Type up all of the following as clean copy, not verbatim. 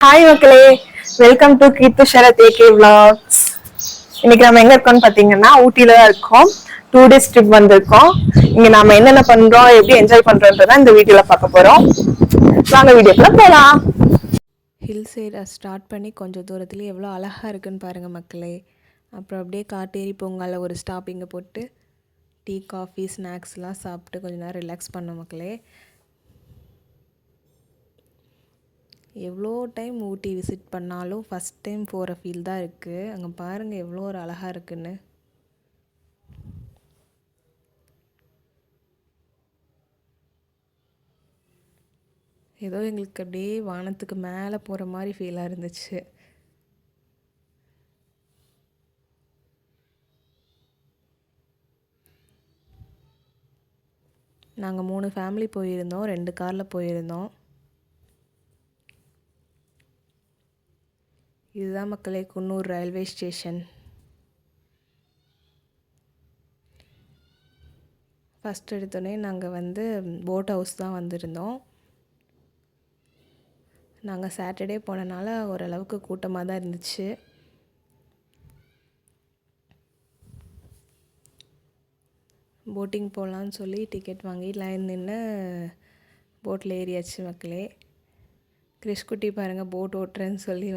Hi மக்களே, welcome to Keerthu Sharath AK vlogs. இன்னைக்கு நம்ம எங்க இருக்கோம்னு பாத்தீங்கன்னா ஊட்டில தான் இருக்கோம். 2 days ட்ரிப் வந்திருக்கோம். இங்க நாம என்னென்ன பண்றோம், எப்படி என்ஜாய் பண்றோம்ன்றத இந்த வீடியோல பார்க்க போறோம். வாங்க வீடியோக்குள்ள போலாம். ஹில் சைடை ஸ்டார்ட் பண்ணி கொஞ்சம் தூரத்துலேயே எவ்வளோ அழகாக இருக்குன்னு பாருங்கள் மக்களே. அப்புறம் அப்படியே காட்டேரி பூங்கால ஒரு ஸ்டாப்பிங்கை போட்டு டீ காஃபி ஸ்நாக்ஸ்லாம் சாப்பிட்டு கொஞ்சம் நேரம் ரிலாக்ஸ் பண்ணோம் மக்களே. எவ்வளோ டைம் ஊட்டி விசிட் பண்ணாலும் ஃபஸ்ட் டைம் போகிற ஃபீல் தான் இருக்குது. அங்கே பாருங்கள் எவ்வளோ ஒரு அழகாக இருக்குன்னு. ஏதோ எங்களுக்கு அப்படியே வானத்துக்கு மேலே போகிற மாதிரி ஃபீலாக இருந்துச்சு. நாங்கள் 3 ஃபேமிலி போயிருந்தோம், 2 காரில் போயிருந்தோம். இதுதான் மக்களே குன்னூர் ரயில்வே ஸ்டேஷன். ஃபஸ்ட் எடுத்தோடனே நாங்கள் போட் ஹவுஸ் தான் வந்திருந்தோம். நாங்கள் சாட்டர்டே போனனால ஓரளவுக்கு கூட்டமாக தான் இருந்துச்சு. போட்டிங் போகலான்னு சொல்லி டிக்கெட் வாங்கி லைன் நின்று போட்டில் ஏறியாச்சு மக்களே. கிறிஷ்குட்டி பாருங்கள் போட் ஓட்டுறேன்னு சொல்லி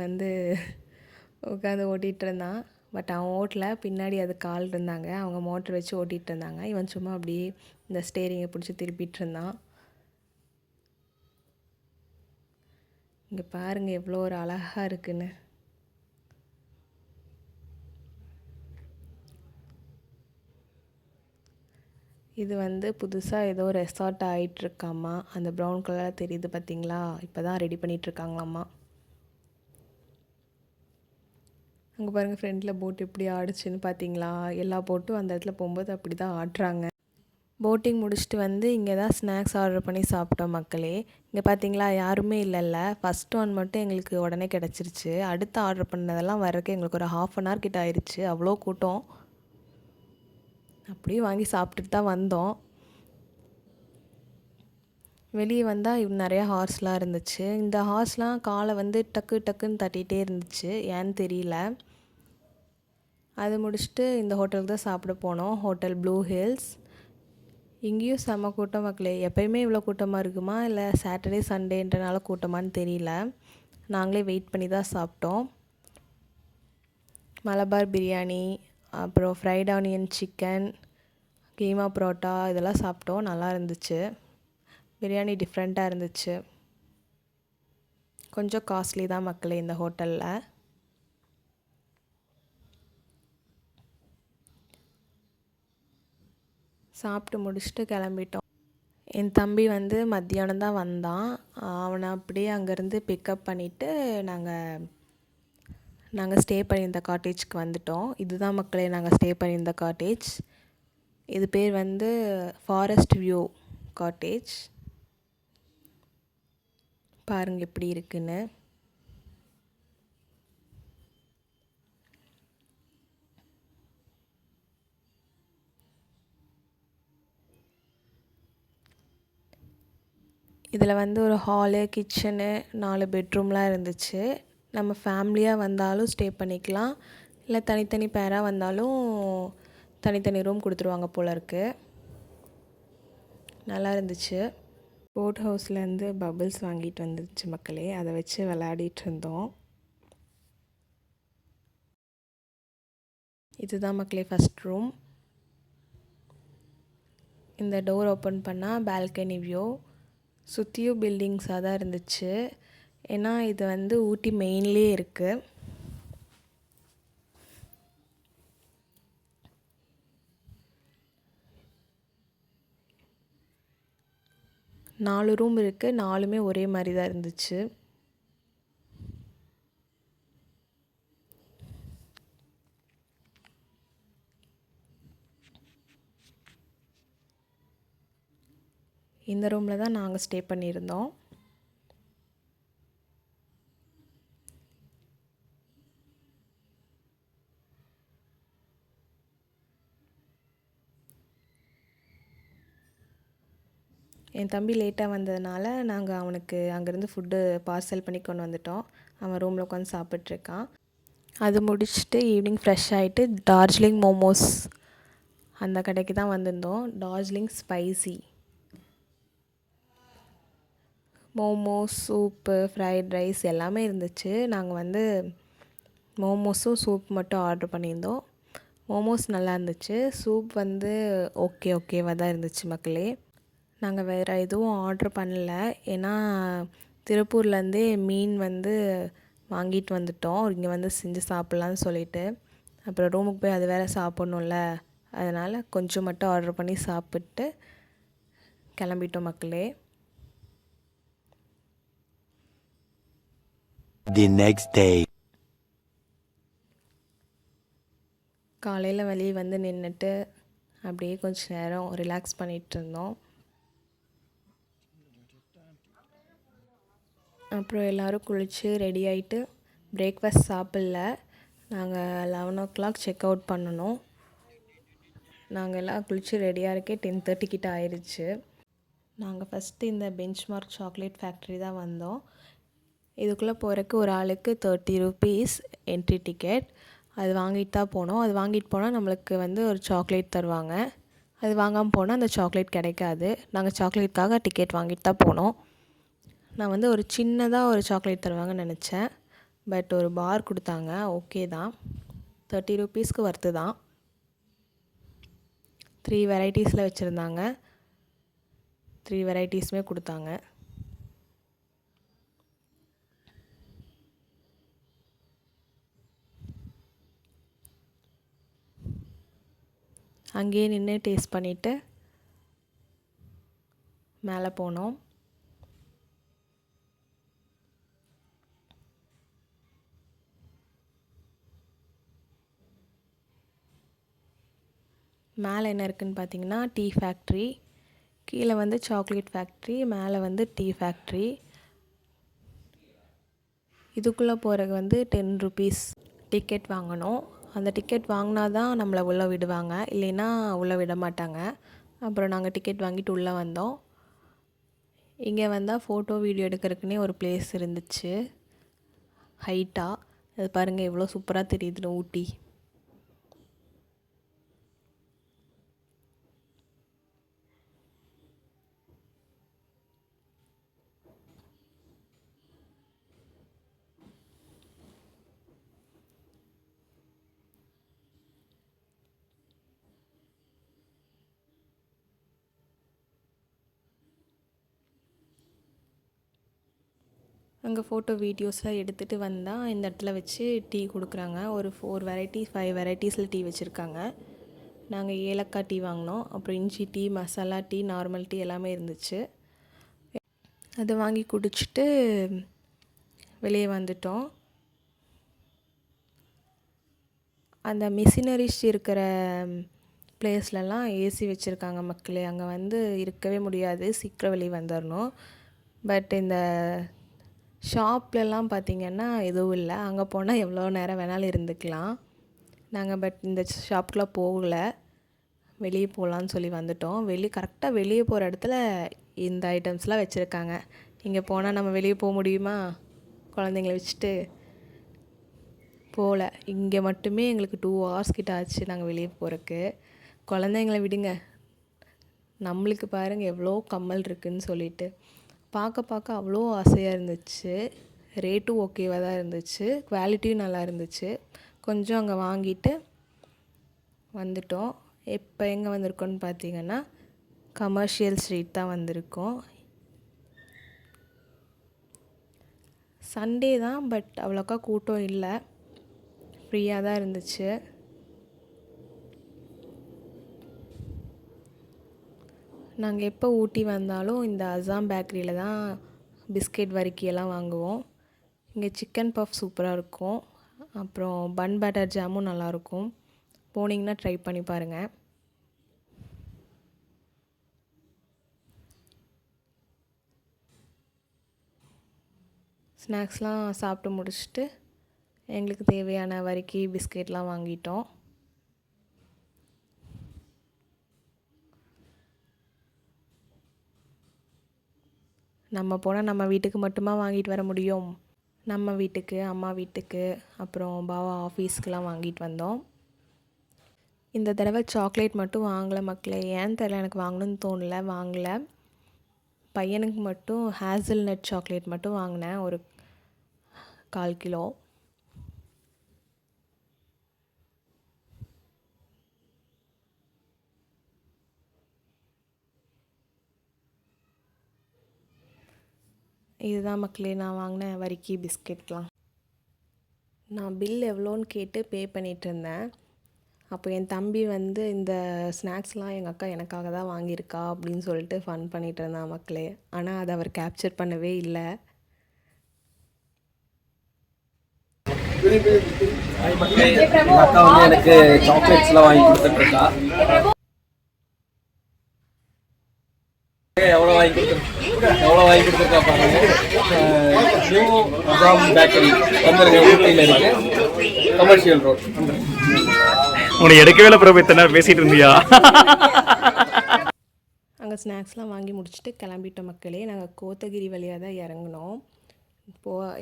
உட்காந்து ஓட்டிகிட்டு இருந்தான். பட் அவன் ஓட்டல, பின்னாடி அதுக்கு ஆள் இருந்தாங்க, அவங்க மோட்டர் வச்சு ஓட்டிகிட்டு இருந்தாங்க. இவன் சும்மா அப்படியே இந்த ஸ்டேரிங்கை பிடிச்சி திருப்பிகிட்டு இருந்தான். இங்கே பாருங்கள் எவ்வளோ ஒரு அழகாக இருக்குன்னு. இது புதுசாக ஏதோ ரெசார்ட் ஆகிட்டுருக்காம்மா. அந்த ப்ரௌன் கலராக தெரியுது பார்த்தீங்களா, இப்போ தான் ரெடி பண்ணிகிட்ருக்காங்களாம்மா. அங்கே பாருங்கள் ஃப்ரெண்டில் போட் எப்படி ஆடுச்சுன்னு பார்த்தீங்களா. எல்லா போட்டும் அந்த இடத்துல போகும்போது அப்படி தான் ஆடுறாங்க. போட்டிங் முடிச்சுட்டு இங்கே தான் ஸ்நாக்ஸ் ஆர்டர் பண்ணி சாப்பிட்டோம் மக்களே. இங்கே பார்த்தீங்களா யாருமே இல்லைல்ல. ஃபஸ்ட் ஒன் மட்டும் எங்களுக்கு உடனே கிடச்சிருச்சு. அடுத்து ஆர்டர் பண்ணதெல்லாம் வர்றதுக்கு எங்களுக்கு ஒரு 1/2 hour கிட்ட ஆயிடுச்சு. அவ்வளோ கூட்டம். அப்படியே வாங்கி சாப்பிட்டுட்டு தான் வந்தோம். வெளியே வந்தால் நிறையா ஹார்ஸ்லாம் இருந்துச்சு. இந்த ஹார்ஸ்லாம் காலை டக்கு டக்குன்னு தட்டிகிட்டே இருந்துச்சு, ஏன்னு தெரியல. அது முடிச்சுட்டு இந்த ஹோட்டலுக்கு தான் சாப்பிட போனோம், ஹோட்டல் ப்ளூ ஹில்ஸ். இங்கேயும் செம்ம கூட்டம் மக்களே. எப்போயுமே இவ்வளோ கூட்டமாக இருக்குமா இல்லை சாட்டர்டே சண்டேன்றனால கூட்டமானு தெரியல. நாங்களே வெயிட் பண்ணி தான் சாப்பிட்டோம். மலபார் பிரியாணி, அப்புறம் fried onion chicken, keema parotta இதெல்லாம் சாப்பிட்டோம். நல்லா இருந்துச்சு. பிரியாணி டிஃப்ரெண்ட்டாக இருந்துச்சு. கொஞ்சம் காஸ்ட்லி தான் மக்களே இந்த ஹோட்டலில். சாப்பிட்டு முடிச்சுட்டு கிளம்பிட்டோம். என் தம்பி மத்தியானம் தான் வந்தான். அவனை அப்படியே அங்கேருந்து பிக்கப் பண்ணிவிட்டு நாங்கள் ஸ்டே பண்ணியிருந்த காட்டேஜ்க்கு வந்துட்டோம். இதுதான் மக்களே நாங்கள் ஸ்டே பண்ணியிருந்த காட்டேஜ். இது பேர் ஃபாரஸ்ட் வியூ காட்டேஜ். பாருங்கள் எப்படி இருக்குன்னு. இதில் ஒரு ஹாலு, கிச்சனு, 4 பெட்ரூம்லாம் இருந்துச்சு. நம்ம ஃபேமிலியாக வந்தாலும் ஸ்டே பண்ணிக்கலாம், இல்லை தனித்தனி பேராக வந்தாலும் தனித்தனி ரூம் கொடுத்துருவாங்க போல இருக்குது. நல்லா இருந்துச்சு. போட் ஹவுஸ்லேருந்து பபிள்ஸ் வாங்கிட்டு வந்துருச்சு மக்களே. அதை வச்சு விளையாடிட்டு இருந்தோம். இதுதான் மக்களே ஃபஸ்ட் ரூம். இந்த டோர் ஓப்பன் பண்ணால் பால்கனி வியூ. சுற்றியும் பில்டிங்ஸாக தான் இருந்துச்சு. ஏன்னா இது ஊட்டி மெயின்லேயே இருக்குது. நாலு ரூம் இருக்குது, 4மே ஒரே மாதிரி தான் இருந்துச்சு. இந்த ரூமில் தான் நாங்கள் ஸ்டே பண்ணியிருந்தோம். என் தம்பி லேட்டாக வந்ததுனால நாங்கள் அவனுக்கு அங்கேருந்து ஃபுட்டு பார்சல் பண்ணி கொண்டு வந்துட்டோம். அவன் ரூமில் உட்காந்து சாப்பிட்ருக்கான். அது முடிச்சுட்டு ஈவினிங் ஃப்ரெஷ் ஆகிட்டு டார்ஜிலிங் மோமோஸ் அந்த கடைக்கு தான் வந்திருந்தோம். Darjeeling spicy momos, soup, fried rice எல்லாமே இருந்துச்சு. நாங்கள் வந்து மோமோஸும் சூப் மட்டும் ஆர்டர் பண்ணியிருந்தோம். மோமோஸ் நல்லா இருந்துச்சு, சூப் வந்து ஓகேவாக தான் இருந்துச்சு மக்களே. நாங்கள் வேறு எதுவும் ஆர்டர் பண்ணல, ஏன்னா திருப்பூர்லேருந்தே மீன் வந்து வாங்கிட்டு வந்துட்டோம் இங்கே வந்து செஞ்சு சாப்பிட்லான்னு சொல்லிட்டு. அப்புறம் ரூமுக்கு போய் அது வேறு சாப்பிட்ணுல்ல, அதனால் கொஞ்சம் மட்டும் ஆர்டர் பண்ணி சாப்பிட்டு கிளம்பிட்டோம் மக்களே. The next day. காலையில் வெளியே வந்து நின்றுட்டு அப்படியே கொஞ்சம் நேரம் ரிலாக்ஸ் பண்ணிகிட்டு இருந்தோம். அப்புறம் எல்லோரும் குளித்து ரெடி ஆகிட்டு பிரேக்ஃபாஸ்ட் சாப்பிடல. நாங்கள் 11 o'clock செக் அவுட் பண்ணணும். நாங்கள் எல்லாம் குளித்து ரெடியாக இருக்கே 10:30 கிட்ட ஆயிடுச்சு. நாங்கள் ஃபஸ்ட்டு இந்த பெஞ்ச்மார்க் சாக்லேட் ஃபேக்ட்ரி தான் வந்தோம். இதுக்குள்ளே போகிறக்கு ஒரு ஆளுக்கு 30 rupees என்ட்ரி டிக்கெட். அது வாங்கிட்டு தான் போனோம். அது வாங்கிட்டு போனால் நம்மளுக்கு வந்து ஒரு சாக்லேட் தருவாங்க. அது வாங்காமல் போனால் அந்த சாக்லேட் கிடைக்காது. நாங்கள் சாக்லேட்காக டிக்கெட் வாங்கிட்டு தான் போனோம். நான் வந்து ஒரு சின்னதாக ஒரு சாக்லேட் தருவாங்கன்னு நினச்சேன். பட் ஒரு பார் கொடுத்தாங்க, ஓகே தான், 30 rupeesக்கு ஒர்த்து தான். 3 வெரைட்டிஸில் வச்சுருந்தாங்க, 3 வெரைட்டிஸுமே கொடுத்தாங்க. அங்கேயே நின்று டேஸ்ட் பண்ணிவிட்டு மேலே போனோம். மேலே என்ன இருக்குதுன்னு பார்த்தீங்கன்னா டீ ஃபேக்ட்ரி, கீழே வந்து சாக்லேட் ஃபேக்ட்ரி, மேலே வந்து டீ ஃபேக்ட்ரி. இதுக்குள்ளே போகிறதுக்கு வந்து 10 rupees டிக்கெட் வாங்கணும். அந்த டிக்கெட் வாங்கினா தான் நம்மளை உள்ளே விடுவாங்க, இல்லைன்னா உள்ளே விட மாட்டாங்க. அப்புறம் நாங்கள் டிக்கெட் வாங்கிட்டு உள்ளே வந்தோம். இங்கே வந்தால் ஃபோட்டோ வீடியோ எடுக்கிறதுக்குனே ஒரு பிளேஸ் இருந்துச்சு ஹைட்டாக. அது பாருங்கள் எவ்வளோ சூப்பராக தெரியுதுன்னு ஊட்டி. அங்கே ஃபோட்டோ வீடியோஸ்லாம் எடுத்துகிட்டு வந்தால் இந்த இடத்துல வச்சு டீ கொடுக்குறாங்க. ஒரு 4 வெரைட்டிஸ் 5 வெரைட்டிஸில் டீ வச்சுருக்காங்க. நாங்கள் ஏலக்காய் டீ வாங்கினோம். அப்புறம் இஞ்சி tea, masala tea, normal tea எல்லாமே இருந்துச்சு. அதை வாங்கி குடிச்சிட்டு வெளியே வந்துட்டோம். அந்த மிஷினரிஸ் இருக்கிற பிளேஸ்லலாம் ஏசி வச்சுருக்காங்க மக்களே. அங்கே வந்து இருக்கவே முடியாது, சீக்கிரம் வெளியே வந்துடணும். பட் இந்த ஷாப்லலாம் பார்த்திங்கன்னா எதுவும் இல்லை. அங்கே போனால் எவ்வளோ நேரம் வேணாலும் இருந்துக்கலாம். நாங்கள் பட் இந்த ஷாப்புக்குள்ளே போகல, வெளியே போகலான்னு சொல்லி வந்துட்டோம். கரெக்டாக வெளியே போகிற இடத்துல இந்த ஐட்டம்ஸ்லாம் வச்சுருக்காங்க. இங்கே போனால் நம்ம வெளியே போக முடியுமா குழந்தைங்கள வச்சுட்டு? போகல. இங்கே மட்டுமே எங்களுக்கு 2 hours கிட்ட ஆச்சு நாங்கள் வெளியே போகிறக்கு. குழந்தைங்கள விடுங்க, நம்மளுக்கு பாருங்கள் எவ்வளோ கம்மல் இருக்குதுன்னு சொல்லிட்டு பார்க்க அவ்வளோ ஆசையாக இருந்துச்சு. ரேட்டும் ஓகேவாக தான் இருந்துச்சு, குவாலிட்டியும் நல்லா இருந்துச்சு. கொஞ்சம் அங்கே வாங்கிட்டு வந்துட்டோம். இப்போ எங்கே வந்திருக்கோன்னு பார்த்தீங்கன்னா கமர்ஷியல் ஸ்ட்ரீட் தான் வந்திருக்கோம். சண்டே தான், பட் அவ்வளோக்கா கூட்டம் இல்லை, ஃப்ரீயாக தான் இருந்துச்சு. நாங்கள் எப்போ ஊட்டி வந்தாலும் இந்த அசாம் பேக்கரியில் தான் பிஸ்கெட் வரிக்கியெல்லாம் வாங்குவோம். இங்கே சிக்கன் பஃப் சூப்பராக இருக்கும். அப்புறம் பன் பட்டர் ஜாமும் நல்லாயிருக்கும். போனீங்கன்னா ட்ரை பண்ணி பாருங்கள். ஸ்நாக்ஸ்லாம் சாப்பிட்டு முடிச்சுட்டு எங்களுக்கு தேவையான வரிக்கி பிஸ்கெட்லாம் வாங்கிட்டோம். நம்ம போனால் நம்ம வீட்டுக்கு மட்டுமா வாங்கிட்டு வர முடியும்? நம்ம வீட்டுக்கு, அம்மா வீட்டுக்கு, அப்புறம் பாவா ஆஃபீஸ்க்கெலாம் வாங்கிட்டு வந்தோம். இந்த தடவை சாக்லேட் மட்டும் வாங்கலை மக்களே. ஏன்னு தெரியல, எனக்கு வாங்கணும்னு தோணல, வாங்கலை. பையனுக்கு மட்டும் ஹேசல்நட் சாக்லேட் மட்டும் வாங்கினேன், ஒரு 1/4 கிலோ. இதுதான் மக்களே நான் வாங்கின வரிக்கி பிஸ்கெட்லாம். நான் பில் எவ்வளோன்னு கேட்டு பே பண்ணிகிட்டு இருந்தேன். அப்போ என் தம்பி வந்து இந்த ஸ்நாக்ஸ்லாம் எங்கள் அக்கா எனக்காக தான் வாங்கியிருக்கா அப்படின்னு சொல்லிட்டு ஃபன் பண்ணிகிட்டு இருந்தான் மக்களே. ஆனால் அதை அவர் கேப்சர் பண்ணவே இல்லை. அக்கா வந்து எனக்கு சாக்லேட்ஸ்லாம் வாங்கி கொடுத்துட்ருக்கா. எவ்வளோ வாங்கி கொடுத்துருக்கா பாருங்க. நியூ அசாம் பேக்கரி வந்துருங்க, ஊட்டியில் இருக்கு, கமர்ஷியல் ரோட். உனக்கு எடுக்கவே இல்லை பிரபு, இத்தனை நேரம் பேசிகிட்டு இருந்தியா? அங்கே ஸ்நாக்ஸ்லாம் வாங்கி முடிச்சுட்டு கிளம்பிட்டோம் மக்களே. நாங்கள் கோத்தகிரி வழியாக தான் இறங்கினோம்.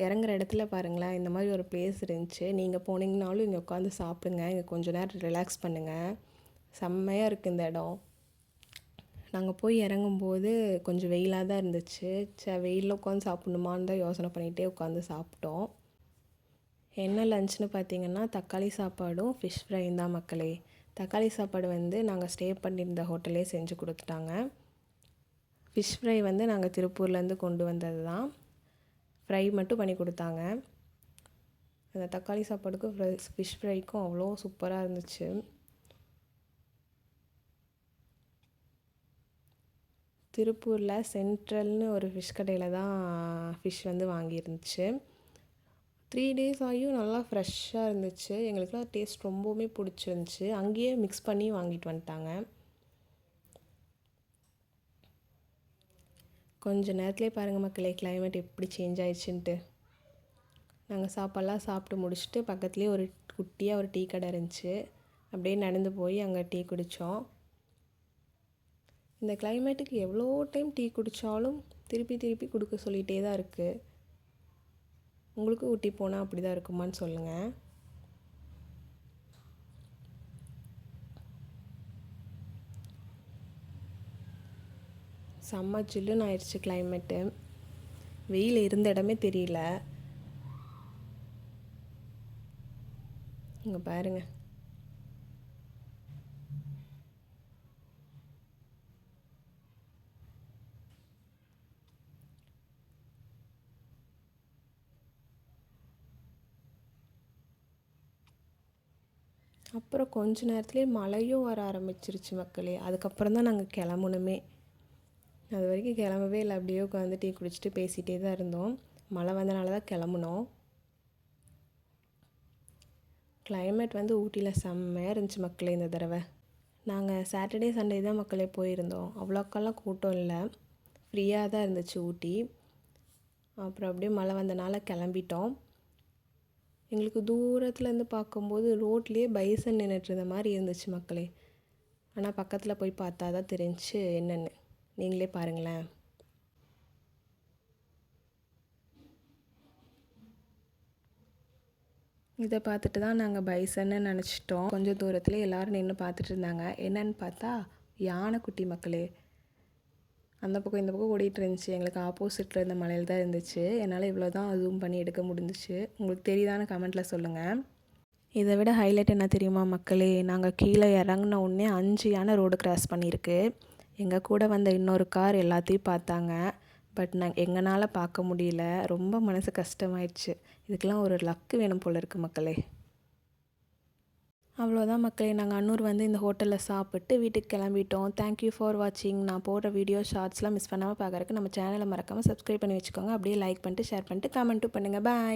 இறங்குற இடத்துல பாருங்களேன், இந்த மாதிரி ஒரு பிளேஸ் இருந்துச்சு. நீங்கள் போனீங்கனாலும் இங்கே உட்காந்து சாப்பிடுங்க, இங்கே கொஞ்சம் நேரம் ரிலாக்ஸ் பண்ணுங்கள். செம்மையாக இருக்குது இந்த இடம். நாங்கள் போய் இறங்கும்போது கொஞ்சம் வெயிலாக தான் இருந்துச்சு. வெயிலில் உட்காந்து சாப்பிட்ணுமான்னு தான் யோசனை பண்ணிகிட்டே உட்காந்து சாப்பிட்டோம். என்ன லஞ்ச்னு பார்த்தீங்கன்னா தக்காளி சாப்பாடும் ஃபிஷ் ஃப்ரையும் தான் மக்களே. தக்காளி சாப்பாடு வந்து நாங்கள் ஸ்டே பண்ணியிருந்த ஹோட்டலே செஞ்சு கொடுத்துட்டாங்க. ஃபிஷ் ஃப்ரை வந்து நாங்கள் திருப்பூர்லேருந்து கொண்டு வந்தது தான். ஃப்ரை மட்டும் பண்ணி கொடுத்தாங்க. அந்த தக்காளி சாப்பாடுக்கும் ஃபிஷ் ஃப்ரைக்கும் அவ்வளோ சூப்பராக இருந்துச்சு. திருப்பூரில் சென்ட்ரல்னு ஒரு ஃபிஷ் கடையில் தான் ஃபிஷ் வந்து வாங்கியிருந்துச்சு. 3 days ஆகியும் நல்லா ஃப்ரெஷ்ஷாக இருந்துச்சு. எங்களுக்குலாம் டேஸ்ட் ரொம்பவுமே பிடிச்சிருந்துச்சி. அங்கேயே மிக்ஸ் பண்ணி வாங்கிட்டு வந்துட்டாங்க. கொஞ்சம் நேரத்துலேயே பாருங்கள் மக்களே, கிளைமேட் எப்படி சேஞ்ச் ஆயிடுச்சுன்ட்டு. நாங்கள் சாப்பாடெல்லாம் சாப்பிட்டு முடிச்சுட்டு பக்கத்துலேயே ஒரு குட்டியாக ஒரு டீ கடை இருந்துச்சு. அப்படியே நடந்து போய் அங்கே டீ குடித்தோம். இந்த கிளைமேட்டுக்கு எவ்வளோ டைம் டீ குடித்தாலும் திருப்பி திருப்பி கொடுக்க சொல்லிகிட்டே தான் இருக்குது. உங்களுக்கு ஊட்டி போனால் அப்படி தான் இருக்குமான்னு சொல்லுங்கள். செம்ம சில்லுன்னு ஆயிடுச்சு கிளைமேட்டு. வெயில் இருந்த இடமே தெரியல. இங்கே பாருங்கள். அப்புறம் கொஞ்ச நேரத்துலேயே மழையும் வர ஆரம்பிச்சிருச்சு மக்களே. அதுக்கப்புறம் தான் நாங்கள் கிளம்பணுமே. அது வரைக்கும் கிளம்பவே இல்லை, அப்படியே உட்காந்து டீ குடிச்சிட்டு பேசிகிட்டே தான் இருந்தோம். மழை வந்தனால தான் கிளம்புனோம். கிளைமேட் வந்து ஊட்டியில் செம்மையாக இருந்துச்சு மக்களே இந்த தடவை. நாங்கள் சாட்டர்டே சண்டே தான் மக்களே போயிருந்தோம். அவ்வளோக்கெல்லாம் கூட்டம் இல்லை, ஃப்ரீயாக தான் இருந்துச்சு ஊட்டி. அப்புறம் அப்படியே மழை வந்தனால கிளம்பிட்டோம். எங்களுக்கு தூரத்துலேருந்து பார்க்கும்போது ரோட்லேயே பைசன் நின்றுட்டு இருந்த மாதிரி இருந்துச்சு மக்களே. ஆனால் பக்கத்தில் போய் பார்த்தா தான் தெரிஞ்சிச்சு என்னென்னு. நீங்களே பாருங்களேன். இதை பார்த்துட்டு தான் நாங்கள் பைசன்னு நினச்சிட்டோம். கொஞ்சம் தூரத்தில் எல்லோரும் நின்று பார்த்துட்டு இருந்தாங்க. என்னன்னு பார்த்தா யானைக்குட்டி மக்களே. அந்த பக்கம் இந்த பக்கம் ஓடிட்டு இருந்துச்சு. எங்களுக்கு ஆப்போசிட்டில் இருந்த மலையில் தான் இருந்துச்சு. என்னால் இவ்வளோ தான் ஜூம் பண்ணி எடுக்க முடிஞ்சிச்சு. உங்களுக்கு தெரியுதான்னு கமெண்ட்டில் சொல்லுங்கள். இதை விட ஹைலைட் என்ன தெரியுமா மக்களே, நாங்கள் கீழே இறங்கின உடனே 5 யானை ரோடு கிராஸ் பண்ணியிருக்கு. எங்கள் கூட வந்த இன்னொரு கார் எல்லாத்தையும் பார்த்தாங்க. பட் எங்களால் பார்க்க முடியல. ரொம்ப மனசு கஷ்டமாயிடுச்சு. இதுக்கெல்லாம் ஒரு லக்கு வேணும் போல் இருக்குது மக்களே. அவ்வளோதான் மக்களே, நாங்கள் அன்னூர் வந்து இந்த ஹோட்டலில் சாப்பிட்டு வீட்டுக்கு கிளம்பிட்டோம். தேங்க்யூ ஃபார் வாட்சிங். நான் போடுற வீடியோ ஷார்ட்ஸ்லாம் மிஸ் பண்ணாமல் பார்க்குறதுக்கு நம்ம சேனலை மறக்காமல் சப்ஸ்கிரைப் பண்ணி வச்சுக்கோங்க. அப்படியே லைக் பண்ணிட்டு ஷேர் பண்ணிட்டு கமெண்ட்டும் பண்ணுங்கள். பாய்.